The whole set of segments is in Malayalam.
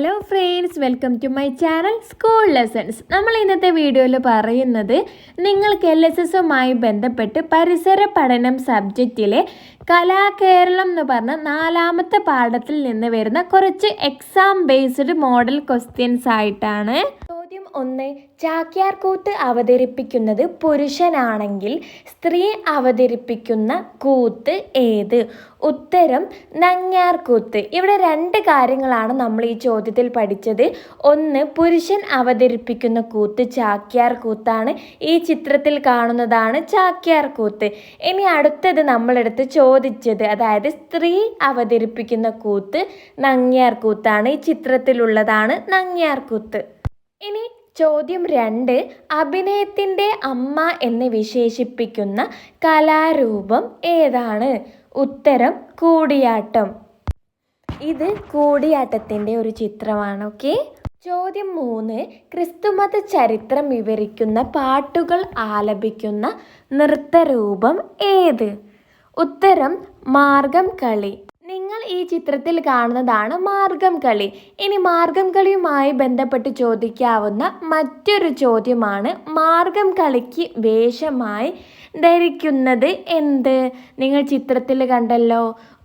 Hello friends, welcome to my channel school lessons. നമ്മൾ ഇന്നത്തെ വീഡിയോയിൽ പറയുന്നത് നിങ്ങൾക്ക് LSSുമായി ബന്ധപ്പെട്ട് പരിസര പഠനം സബ്ജക്റ്റിലെ കലാകേരളം എന്ന് പറഞ്ഞ 4ാമത്തെ പാഠത്തിൽ നിന്ന് വരുന്ന കുറച്ച് എക്സാം ബേസ്ഡ് മോഡൽ ക്വസ്റ്റ്യൻസ് ആയിട്ടാണ്. ചോദ്യം 1. ചാക്യാർകൂത്ത് അവതരിപ്പിക്കുന്നത് പുരുഷനാണെങ്കിൽ സ്ത്രീ അവതരിപ്പിക്കുന്ന കൂത്ത് ഏത്? ഉത്തരം നങ്ങ്യാർകൂത്ത്. ഇവിടെ 2 കാര്യങ്ങളാണ് നമ്മൾ ഈ ചോദ്യത്തിൽ പഠിച്ചത്. ഒന്ന്, പുരുഷൻ അവതരിപ്പിക്കുന്ന കൂത്ത് ചാക്യാർ കൂത്താണ്. ഈ ചിത്രത്തിൽ കാണുന്നതാണ് ചാക്യാർ കൂത്ത്. ഇനി അടുത്തത് നമ്മളെടുത്ത് ചോദിച്ചത്, അതായത് സ്ത്രീ അവതരിപ്പിക്കുന്ന കൂത്ത് നങ്ങ്യാർ കൂത്താണ്. ഈ ചിത്രത്തിലുള്ളതാണ് നങ്ങ്യാർ കൂത്ത്. ഇനി ചോദ്യം 2. അഭിനയത്തിൻ്റെ അമ്മ എന്ന് വിശേഷിപ്പിക്കുന്ന കലാരൂപം ഏതാണ്? ഉത്തരം കൂടിയാട്ടം. ഇത് കൂടിയാട്ടത്തിൻ്റെ ഒരു ചിത്രമാണ്. ഓക്കെ. ചോദ്യം 3. ക്രിസ്തുമത ചരിത്രം വിവരിക്കുന്ന പാട്ടുകൾ ആലപിക്കുന്ന നൃത്തരൂപം ഏത്? ഉത്തരം മാർഗം കളി. നിങ്ങൾ ഈ ചിത്രത്തിൽ കാണുന്നതാണ് മാർഗം കളി. ഇനി മാർഗം കളിയുമായി ബന്ധപ്പെട്ട് ചോദിക്കാവുന്ന മറ്റൊരു ചോദ്യമാണ്, മാർഗം കളിക്ക് വേഷമായി ധരിക്കുന്നത് എന്ത്? നിങ്ങൾ ചിത്രത്തിൽ കണ്ടല്ലോ.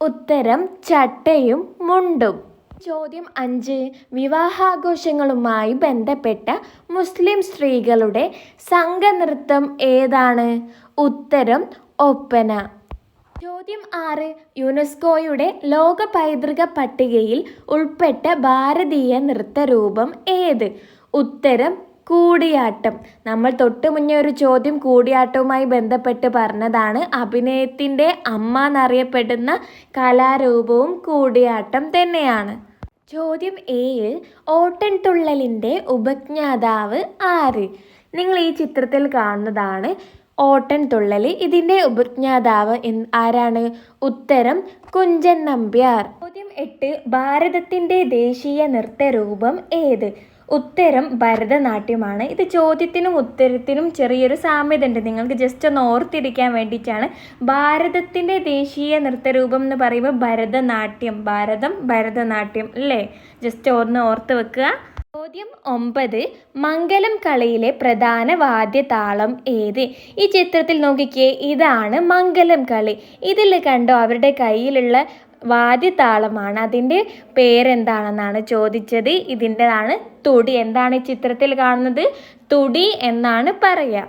ഉത്തരം ചട്ടയും മുണ്ടും. ചോദ്യം 5. വിവാഹാഘോഷങ്ങളുമായി ബന്ധപ്പെട്ട മുസ്ലിം സ്ത്രീകളുടെ സംഘനൃത്തം ഏതാണ്? ഉത്തരം ഒപ്പന. ചോദ്യം 6. യുനെസ്കോയുടെ ലോക പൈതൃക പട്ടികയിൽ ഉൾപ്പെട്ട ഭാരതീയ നൃത്തരൂപം ഏത്? ഉത്തരം കൂടിയാട്ടം. നമ്മൾ തൊട്ട് മുന്നേ ഒരു ചോദ്യം കൂടിയാട്ടവുമായി ബന്ധപ്പെട്ട് പറഞ്ഞതാണ്. അഭിനയത്തിൻ്റെ അമ്മ എന്നറിയപ്പെടുന്ന കലാരൂപവും കൂടിയാട്ടം തന്നെയാണ്. ചോദ്യം 7. ഓട്ടൻതുള്ളലിൻ്റെ ഉപജ്ഞാതാവ് ആര്? നിങ്ങൾ ഈ ചിത്രത്തിൽ കാണുന്നതാണ് ഓട്ടൻതുള്ളൽ. ഇതിൻ്റെ ഉപജ്ഞാതാവ് ആരാണ്? ഉത്തരം കുഞ്ചൻ നമ്പ്യാർ. ചോദ്യം 8. ഭാരതത്തിൻ്റെ ദേശീയ നൃത്തരൂപം ഏത്? ഉത്തരം ഭരതനാട്യമാണ്. ഇത് ചോദ്യത്തിനും ഉത്തരത്തിനും ചെറിയൊരു സാമ്യത ഉണ്ട്. നിങ്ങൾക്ക് ജസ്റ്റ് ഒന്ന് ഓർത്തിരിക്കാൻ വേണ്ടിയിട്ടാണ്. ഭാരതത്തിൻ്റെ ദേശീയ നൃത്തരൂപം എന്ന് പറയുമ്പോൾ ഭരതനാട്യം. ഭരതനാട്യം അല്ലേ? ജസ്റ്റ് ഒന്ന് ഓർത്ത് വെക്കുക. ചോദ്യം 9. മംഗലം കളിയിലെ പ്രധാന വാദ്യതാളം ഏത്? ഈ ചിത്രത്തിൽ നോക്കിക്കേ, ഇതാണ് മംഗലം കളി. ഇതിൽ കണ്ടോ അവരുടെ കയ്യിലുള്ള വാദ്യതാളമാണ്. അതിൻ്റെ പേരെന്താണെന്നാണ് ചോദിച്ചത്. ഇതിൻ്റെതാണ് തുടി. എന്താണ് ഈ ചിത്രത്തിൽ കാണുന്നത്? തുടി എന്നാണ് പറയുക.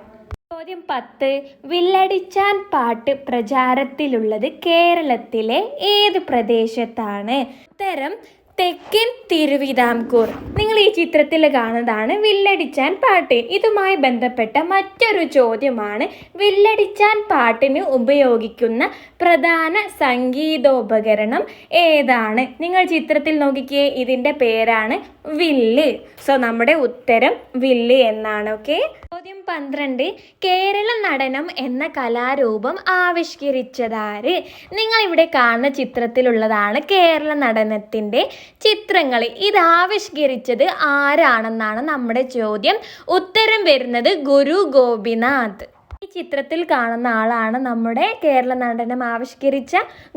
ചോദ്യം 10. വില്ലടിച്ചാൻ പാട്ട് പ്രചാരത്തിലുള്ളത് കേരളത്തിലെ ഏത് പ്രദേശത്താണ്? ഉത്തരം തെക്കൻ തിരുവിതാംകൂർ. നിങ്ങൾ ഈ ചിത്രത്തിൽ കാണുന്നതാണ് വില്ലടിച്ചാൻ പാട്ട്. ഇതുമായി ബന്ധപ്പെട്ട മറ്റൊരു ചോദ്യമാണ്, വില്ലടിച്ചാൻ പാട്ടിന് ഉപയോഗിക്കുന്ന പ്രധാന സംഗീതോപകരണം ഏതാണ്? നിങ്ങൾ ചിത്രത്തിൽ നോക്കിക്കേ, ഇതിൻ്റെ പേരാണ് വില്ല്. സോ നമ്മുടെ ഉത്തരം വില്ല് എന്നാണ്. ഓക്കെ. ചോദ്യം 12. കേരള നടനം എന്ന കലാരൂപം ആവിഷ്കരിച്ചതാര്? നിങ്ങൾ ഇവിടെ കാണുന്ന ചിത്രത്തിലുള്ളതാണ് കേരള നടനത്തിൻ്റെ ചിത്രങ്ങൾ. ഇത് ആവിഷ്കരിച്ചത് ആരാണെന്നാണ് നമ്മുടെ ചോദ്യം. ഉത്തരം വരുന്നത് ഗുരു ഗോപിനാഥ്. ഈ ചിത്രത്തിൽ കാണുന്ന ആളാണ് നമ്മുടെ കേരള നടനം ആവിഷ്കരിച്ച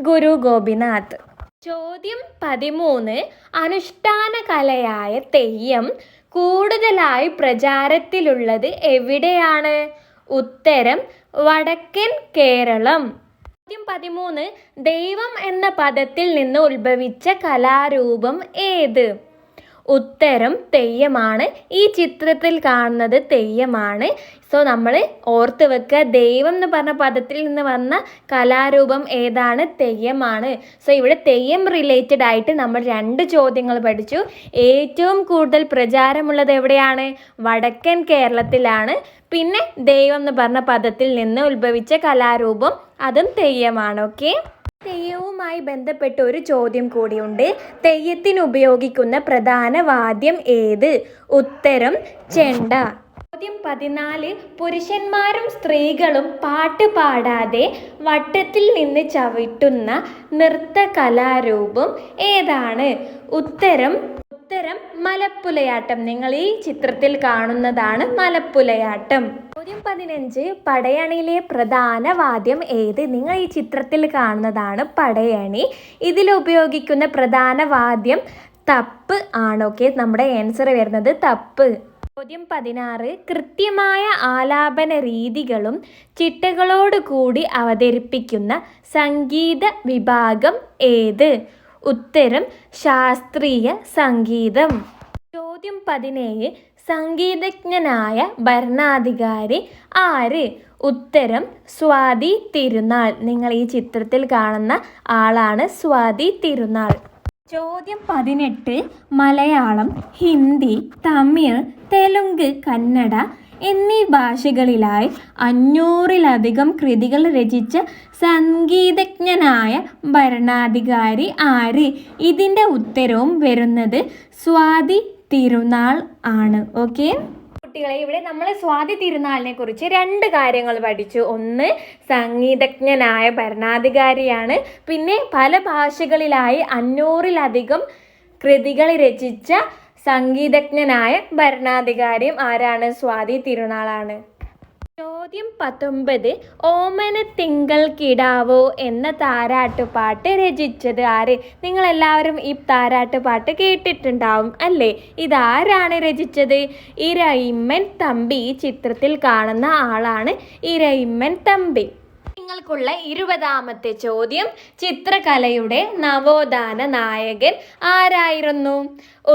ഗുരു ഗോപിനാഥ്. ചോദ്യം 13. അനുഷ്ഠാന കലയായ തെയ്യം കൂടുതലായി പ്രചാരത്തിലുള്ളത് എവിടെയാണ്? ഉത്തരം വടക്കൻ കേരളം. ചോദ്യം 13. ദൈവം എന്ന പദത്തിൽ നിന്ന് ഉത്ഭവിച്ച കലാരൂപം ഏത്? ഉത്തരം തെയ്യമാണ്. ഈ ചിത്രത്തിൽ കാണുന്നത് തെയ്യമാണ്. സോ നമ്മൾ ഓർത്ത് വെക്കുക, ദൈവം എന്ന് പറഞ്ഞ പദത്തിൽ നിന്ന് വന്ന കലാരൂപം ഏതാണ്? തെയ്യമാണ്. സോ ഇവിടെ തെയ്യം റിലേറ്റഡ് ആയിട്ട് നമ്മൾ 2 ചോദ്യങ്ങൾ പഠിച്ചു. ഏറ്റവും കൂടുതൽ പ്രചാരമുള്ളത് എവിടെയാണ്? വടക്കൻ കേരളത്തിലാണ്. പിന്നെ ദൈവം എന്ന് പറഞ്ഞ പദത്തിൽ നിന്ന് ഉത്ഭവിച്ച കലാരൂപം, അതും തെയ്യമാണ്. ഓക്കെ. തെയ്യവുമായി ബന്ധപ്പെട്ട ഒരു ചോദ്യം കൂടിയുണ്ട്. തെയ്യത്തിന് ഉപയോഗിക്കുന്ന പ്രധാന വാദ്യം ഏത്? ഉത്തരം ചെണ്ട. ചോദ്യം 14. പുരുഷന്മാരും സ്ത്രീകളും പാട്ട് പാടാതെ വട്ടത്തിൽ നിന്ന് ചവിട്ടുന്ന നൃത്ത കലാരൂപം ഏതാണ്? ഉത്തരം മലപ്പുലയാട്ടം. നിങ്ങൾ ഈ ചിത്രത്തിൽ കാണുന്നതാണ് മലപ്പുലയാട്ടം. ചോദ്യം 15. പടയണിയിലെ പ്രധാന വാദ്യം ഏത്? നിങ്ങൾ ഈ ചിത്രത്തിൽ കാണുന്നതാണ് പടയണി. ഇതിൽ ഉപയോഗിക്കുന്ന പ്രധാന വാദ്യം തപ്പ് ആണ്. ഓക്കെ, നമ്മുടെ ആൻസർ വരുന്നത് തപ്പ്. ചോദ്യം 16. കൃത്യമായ ആലാപന രീതികളും ചിട്ടകളോട് കൂടി അവതരിപ്പിക്കുന്ന സംഗീത വിഭാഗം ഏത്? ഉത്തരം ശാസ്ത്രീയ സംഗീതം. ചോദ്യം 17. സംഗീതജ്ഞനായ ഭരണാധികാരി ആര്? ഉത്തരം സ്വാതി തിരുനാൾ. നിങ്ങൾ ഈ ചിത്രത്തിൽ കാണുന്ന ആളാണ് സ്വാതി തിരുനാൾ. ചോദ്യം 18. മലയാളം, ഹിന്ദി, തമിഴ്, തെലുങ്ക്, കന്നഡ എന്നീ ഭാഷകളിലായി 500-ലധികം കൃതികൾ രചിച്ച സംഗീതജ്ഞനായ ഭരണാധികാരി ആര്? ഇതിൻ്റെ ഉത്തരവും വരുന്നത് സ്വാതി തിരുനാൾ ആണ്. ഓക്കെ കുട്ടികളെ, ഇവിടെ നമ്മൾ സ്വാതി തിരുനാളിനെ കുറിച്ച് 2 കാര്യങ്ങൾ പഠിച്ചു. ഒന്ന്, സംഗീതജ്ഞനായ ഭരണാധികാരിയാണ്. പിന്നെ പല ഭാഷകളിലായി 500-ലധികം കൃതികൾ രചിച്ച സംഗീതജ്ഞനായ ഭരണാധികാരിയും ആരാണ്? സ്വാതി തിരുനാളാണ്. ചോദ്യം 19. ഓമന തിങ്കൾ കിടാവോ എന്ന താരാട്ടുപാട്ട് രചിച്ചത് ആര്? നിങ്ങളെല്ലാവരും ഈ താരാട്ടുപാട്ട് കേട്ടിട്ടുണ്ടാവും അല്ലേ? ഇതാരാണ് രചിച്ചത്? ഇരയിമ്മൻ തമ്പി. ഈ ചിത്രത്തിൽ കാണുന്ന ആളാണ് ഇരയിമ്മൻ തമ്പി. നിങ്ങൾക്കുള്ള 20ാമത്തെ ചോദ്യം. ചിത്രകലയുടെ നവോത്ഥാന നായകൻ ആരായിരുന്നു?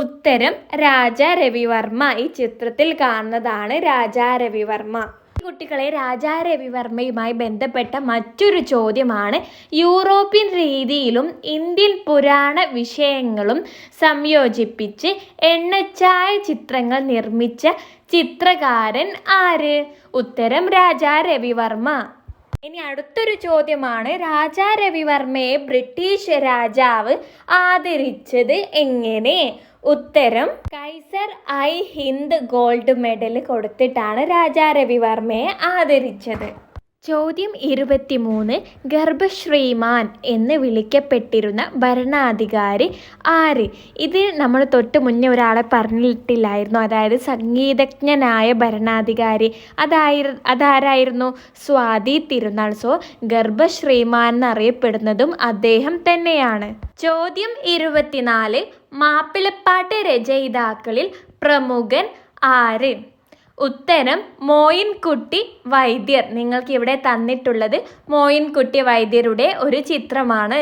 ഉത്തരം രാജാ രവിവർമ്മ. ഈ ചിത്രത്തിൽ കാണുന്നതാണ് രാജാ രവിവർമ്മ. കുട്ടികളെ, രാജാ രവിവർമ്മയുമായി ബന്ധപ്പെട്ട മറ്റൊരു ചോദ്യമാണ്, യൂറോപ്യൻ രീതിയിലും ഇന്ത്യൻ പുരാണ വിഷയങ്ങളും സംയോജിപ്പിച്ച് എണ്ണച്ചായ ചിത്രങ്ങൾ നിർമ്മിച്ച ചിത്രകാരൻ ആര്? ഉത്തരം രാജാ രവിവർമ്മ. ഇനി അടുത്തൊരു ചോദ്യമാണ്, രാജാ രവിവർമ്മയെ ബ്രിട്ടീഷ് രാജാവ് ആദരിച്ചത് എങ്ങനെ? ഉത്തരം Kaiser I Hind gold medal കൊടുത്തിട്ടാണ് രാജാ രവിവർമ്മയെ ആദരിച്ചത്. ചോദ്യം 23. ഗർഭശ്രീമാൻ എന്ന് വിളിക്കപ്പെട്ടിരുന്ന ഭരണാധികാരി ആര്? ഇത് നമ്മൾ തൊട്ട് മുന്നേ ഒരാളെ പറഞ്ഞിട്ടില്ലായിരുന്നു, അതായത് സംഗീതജ്ഞനായ ഭരണാധികാരി. അതാരായിരുന്നു? സ്വാതി തിരുനാൾ. സോ ഗർഭശ്രീമാൻ എന്നറിയപ്പെടുന്നതും അദ്ദേഹം തന്നെയാണ്. ചോദ്യം 24. മാപ്പിളപ്പാട്ട് രചയിതാക്കളിൽ പ്രമുഖൻ ആര്? ഉത്തരം മോയിൻകുട്ടി വൈദ്യർ. നിങ്ങൾക്ക് ഇവിടെ തന്നിട്ടുള്ളത് മോയിൻകുട്ടി വൈദ്യരുടെ ഒരു ചിത്രമാണ്.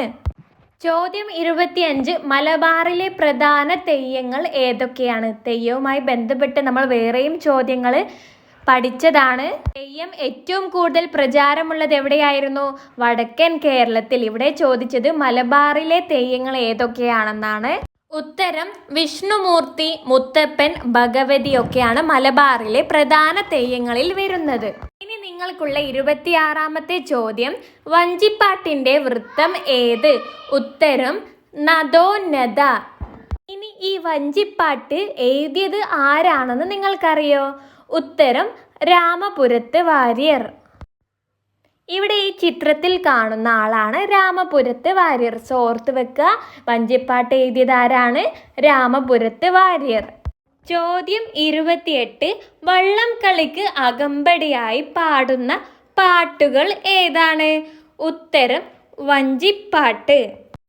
ചോദ്യം 25. മലബാറിലെ പ്രധാന തെയ്യങ്ങൾ ഏതൊക്കെയാണ്? തെയ്യവുമായി ബന്ധപ്പെട്ട് നമ്മൾ വേറെയും ചോദ്യങ്ങൾ പഠിച്ചതാണ്. തെയ്യം ഏറ്റവും കൂടുതൽ പ്രചാരമുള്ളത് എവിടെയായിരുന്നു? വടക്കൻ കേരളത്തിൽ. ഇവിടെ ചോദിച്ചത് മലബാറിലെ തെയ്യങ്ങൾ ഏതൊക്കെയാണെന്നാണ്. ഉത്തരം വിഷ്ണുമൂർത്തി, മുത്തപ്പൻ, ഭഗവതി ഒക്കെയാണ് മലബാറിലെ പ്രധാന തെയ്യങ്ങളിൽ വരുന്നത്. ഇനി നിങ്ങൾക്കുള്ള 26ാമത്തെ ചോദ്യം, വഞ്ചിപ്പാട്ടിന്റെ വൃത്തം ഏത്? ഉത്തരം നദോന്നത. ഇനി ഈ വഞ്ചിപ്പാട്ട് എഴുതിയത് ആരാണെന്ന് നിങ്ങൾക്കറിയോ? ഉത്തരം രാമപുരത്ത് വാര്യർ. ഇവിടെ ഈ ചിത്രത്തിൽ കാണുന്ന ആളാണ് രാമപുരത്ത് വാര്യർ. ഓർത്ത് വെക്കുക, വഞ്ചിപ്പാട്ട് എഴുതിയത് ആരാണ്? രാമപുരത്ത് വാര്യർ. ചോദ്യം 28. വള്ളം കളിക്ക് അകമ്പടിയായി പാടുന്ന പാട്ടുകൾ ഏതാണ്? ഉത്തരം വഞ്ചിപ്പാട്ട്.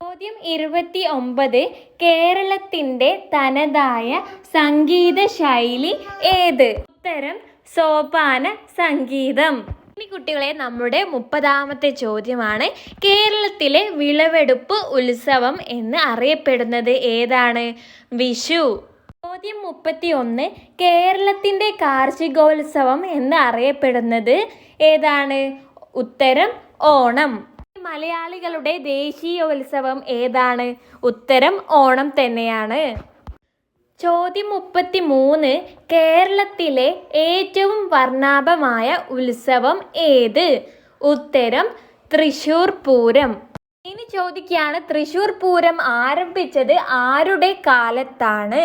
ചോദ്യം 29. കേരളത്തിൻ്റെ തനതായ സംഗീത ശൈലി ഏത്? ഉത്തരം സോപാന സംഗീതം. ഇനി കുട്ടികളെ, നമ്മുടെ 30ാമത്തെ ചോദ്യമാണ്, കേരളത്തിലെ വിളവെടുപ്പ് ഉത്സവം എന്ന് അറിയപ്പെടുന്നത് ഏതാണ്? വിഷു. ചോദ്യം 31. കേരളത്തിൻ്റെ കാർഷികോത്സവം എന്ന് അറിയപ്പെടുന്നത് ഏതാണ്? ഉത്തരം ഓണം. മലയാളികളുടെ ദേശീയോത്സവം ഏതാണ്? ഉത്തരം ഓണം തന്നെയാണ്. ചോദ്യം 33. കേരളത്തിലെ ഏറ്റവും വർണ്ണാഭമായ ഉത്സവം ഏത്? ഉത്തരം തൃശ്ശൂർ പൂരം. ഇനി ചോദിക്കുകയാണ്, തൃശ്ശൂർ പൂരം ആരംഭിച്ചത് ആരുടെ കാലത്താണ്?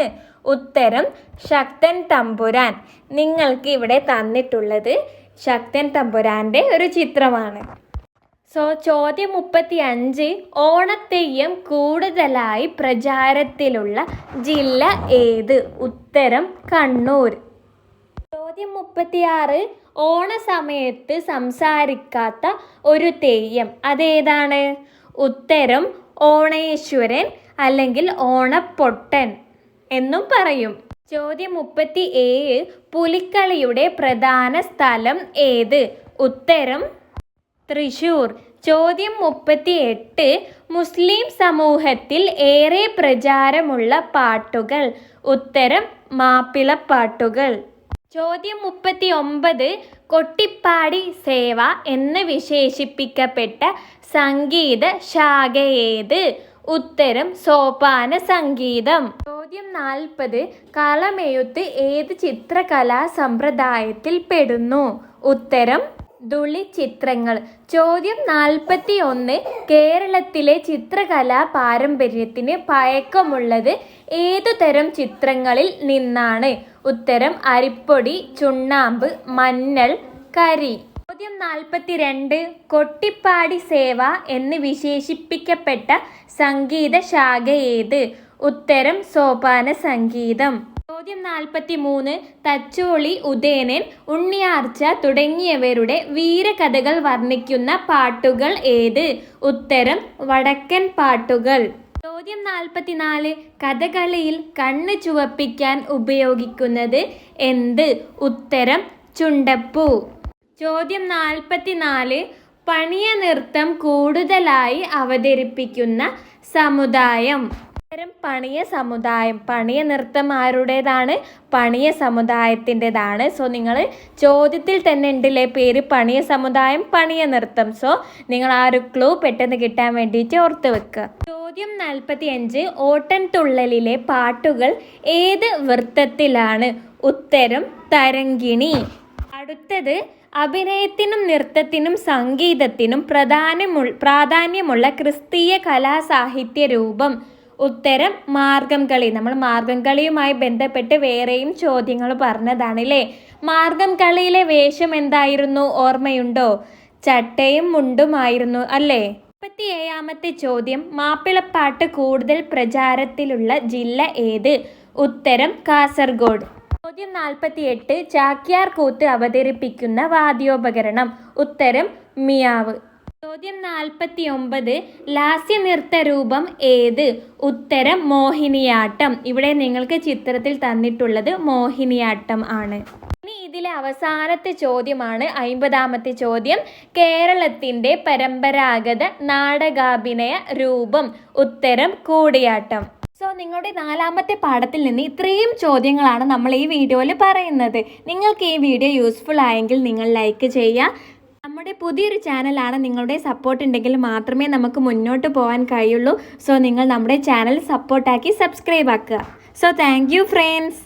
ഉത്തരം ശക്തൻ തമ്പുരാൻ. നിങ്ങൾക്ക് ഇവിടെ തന്നിട്ടുള്ളത് ശക്തൻ തമ്പുരാൻ്റെ ഒരു ചിത്രമാണ്. ചോദ്യം 35. ഓണത്തെയ്യം കൂടുതലായി പ്രചാരത്തിലുള്ള ജില്ല ഏത്? ഉത്തരം കണ്ണൂർ. ചോദ്യം 36. ഓണസമയത്ത് സംസാരിക്കാത്ത ഒരു തെയ്യം അതേതാണ്? ഉത്തരം ഓണേശ്വരൻ അല്ലെങ്കിൽ ഓണപ്പൊട്ടൻ എന്നും പറയും. ചോദ്യം 37 പുലിക്കളിയുടെ പ്രധാന സ്ഥലം ഏത്? ഉത്തരം തൃശ്ശൂർ. ചോദ്യം 38 മുസ്ലിം സമൂഹത്തിൽ ഏറെ പ്രചാരമുള്ള പാട്ടുകൾ. ഉത്തരം മാപ്പിളപ്പാട്ടുകൾ. ചോദ്യം 39 കൊട്ടിപ്പാടി സേവ എന്ന് വിശേഷിപ്പിക്കപ്പെട്ട സംഗീത ശാഖയേത്? ഉത്തരം സോപാന സംഗീതം. ചോദ്യം 40 കളമെഴുത്ത് ഏത് ചിത്രകലാ സമ്പ്രദായത്തിൽ പെടുന്നു? ഉത്തരം ധുളി ചിത്രങ്ങൾ. ചോദ്യം 41 കേരളത്തിലെ ചിത്രകലാ പാരമ്പര്യത്തിന് പഴക്കമുള്ളത് ഏതുതരം ചിത്രങ്ങളിൽ നിന്നാണ്? ഉത്തരം അരിപ്പൊടി, ചുണ്ണാമ്പ്, മഞ്ഞൾ, കരി. ചോദ്യം 42 കൊട്ടിപ്പാടി സേവ എന്ന് വിശേഷിപ്പിക്കപ്പെട്ട സംഗീത ശാഖയേത്? ഉത്തരം സോപാന സംഗീതം. ചോദ്യം 43 തച്ചോളി, ഉദയനൻ, ഉണ്ണിയാർച്ച തുടങ്ങിയവരുടെ വീരകഥകൾ വർണ്ണിക്കുന്ന പാട്ടുകൾ ഏത്? ഉത്തരം വടക്കൻ പാട്ടുകൾ. ചോദ്യം 44 കഥകളിയിൽ കണ്ണ് ചുവപ്പിക്കാൻ ഉപയോഗിക്കുന്നത് എന്ത്? ഉത്തരം ചുണ്ടപ്പൂ. ചോദ്യം 44 പണിയ നൃത്തം കൂടുതലായി അവതരിപ്പിക്കുന്ന സമുദായം. ഉത്തരം പണിയ സമുദായം. പണിയ നൃത്തം ആരുടേതാണ്? പണിയ സമുദായത്തിൻ്റെതാണ്. സോ നിങ്ങൾ ചോദ്യത്തിൽ തന്നെ ഉണ്ടല്ലേ പേര് പണിയ സമുദായം, പണിയ നൃത്തം. സോ നിങ്ങൾ ആ ഒരു ക്ലൂ പെട്ടെന്ന് കിട്ടാൻ വേണ്ടിയിട്ട് ഓർത്ത് വെക്കുക. ചോദ്യം 45 ഓട്ടൻതുള്ളലിലെ പാട്ടുകൾ ഏത് വൃത്തത്തിലാണ്? ഉത്തരം തരംഗിണി. അടുത്തത് അഭിനയത്തിനും നൃത്തത്തിനും സംഗീതത്തിനും പ്രാധാന്യമുള്ള ക്രിസ്തീയ കലാസാഹിത്യ രൂപം. ഉത്തരം മാർഗം കളി. നമ്മൾ മാർഗം കളിയുമായി ബന്ധപ്പെട്ട് വേറെയും ചോദ്യങ്ങൾ പറഞ്ഞതാണ് അല്ലേ. മാർഗം കളിയിലെ വേഷം എന്തായിരുന്നു? ഓർമ്മയുണ്ടോ? ചട്ടയും മുണ്ടുമായിരുന്നു അല്ലേ. 47ാമത്തെ ചോദ്യം മാപ്പിളപ്പാട്ട് കൂടുതൽ പ്രചാരത്തിലുള്ള ജില്ല ഏത്? ഉത്തരം കാസർഗോഡ്. ചോദ്യം 48 ചാക്യാർ കൂത്ത് അവതരിപ്പിക്കുന്ന വാദ്യോപകരണം. ഉത്തരം മിയാവ്. ചോദ്യം 49 ലാസ്യ നൃത്ത രൂപം ഏത്? ഉത്തരം മോഹിനിയാട്ടം. ഇവിടെ നിങ്ങൾക്ക് ചിത്രത്തിൽ തന്നിട്ടുള്ളത് മോഹിനിയാട്ടം ആണ്. ഇനി ഇതിലെ അവസാനത്തെ ചോദ്യമാണ് 50ാമത്തെ ചോദ്യം. കേരളത്തിൻ്റെ പരമ്പരാഗത നാടകാഭിനയ രൂപം. ഉത്തരം കൂടിയാട്ടം. സോ നിങ്ങളുടെ 4ാമത്തെ പാഠത്തിൽ നിന്ന് ഇത്രയും ചോദ്യങ്ങളാണ് നമ്മൾ ഈ വീഡിയോയിൽ പറയുന്നത്. നിങ്ങൾക്ക് ഈ വീഡിയോ യൂസ്ഫുൾ ആയെങ്കിൽ നിങ്ങൾ ലൈക്ക് ചെയ്യുക. നമ്മുടെ പുതിയൊരു ചാനലാണ്. നിങ്ങളുടെ സപ്പോർട്ട് ഉണ്ടെങ്കിൽ മാത്രമേ നമുക്ക് മുന്നോട്ട് പോകാൻ കഴിയുള്ളൂ. സോ നിങ്ങൾ നമ്മുടെ ചാനൽ സപ്പോർട്ടാക്കി സബ്സ്ക്രൈബ് ആക്കുക. So thank you friends.